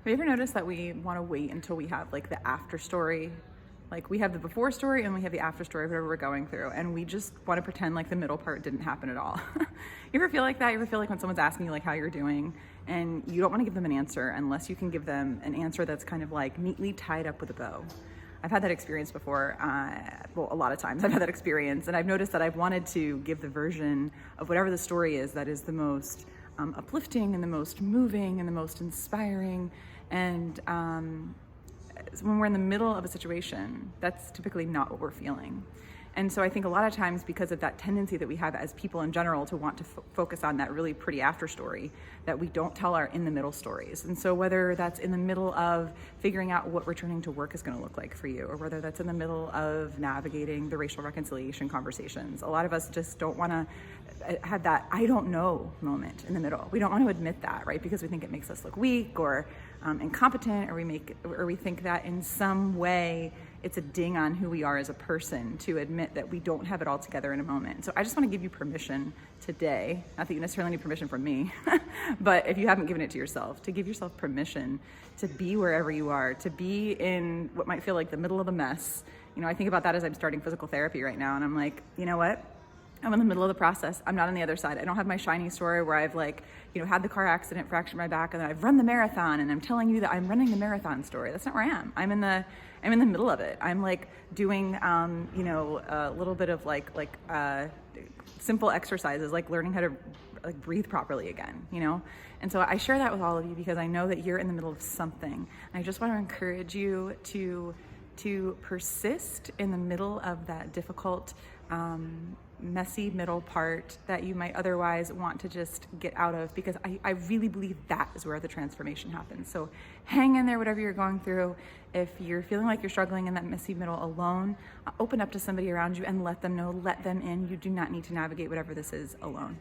Have you ever noticed that we want to wait until we have like the after story? Like we have the before story and we have the after story of whatever we're going through, and we just want to pretend like the middle part didn't happen at all. You ever feel like that? You ever feel like when someone's asking you like how you're doing and you don't want to give them an answer unless you can give them an answer that's kind of like neatly tied up with a bow? I've had that experience before. Well, a lot of times I've had that experience, and I've noticed that I've wanted to give the version of whatever the story is that is the most uplifting and the most moving and the most inspiring. And when we're in the middle of a situation, that's typically not what we're feeling. And so I think a lot of times, because of that tendency that we have as people in general to want to focus on that really pretty after story, that we don't tell our in the middle stories. And so whether that's in the middle of figuring out what returning to work is going to look like for you, or whether that's in the middle of navigating the racial reconciliation conversations, a lot of us just don't want to have that I don't know moment in the middle. We don't want to admit that, right? Because we think it makes us look weak or incompetent, or we think that in some way it's a ding on who we are as a person to admit that we don't have it all together in a moment. So I just want to give you permission today, not that you necessarily need permission from me, but if you haven't given it to yourself, to give yourself permission to be wherever you are, to be in what might feel like the middle of the mess. You know, I think about that as I'm starting physical therapy right now, and I'm like, you know what? I'm in the middle of the process. I'm not on the other side. I don't have my shiny story where I've had the car accident, fractured my back, and then I've run the marathon, and I'm telling you that I'm running the marathon story. That's not where I am. I'm in the middle of it. I'm like doing, a little bit of simple exercises, like learning how to breathe properly again, And so I share that with all of you because I know that you're in the middle of something. And I just want to encourage you to persist in the middle of that difficult, messy middle part that you might otherwise want to just get out of, because I really believe that is where the transformation happens. So hang in there, whatever you're going through. If you're feeling like you're struggling in that messy middle alone, open up to somebody around you and let them know, let them in. You do not need to navigate whatever this is alone.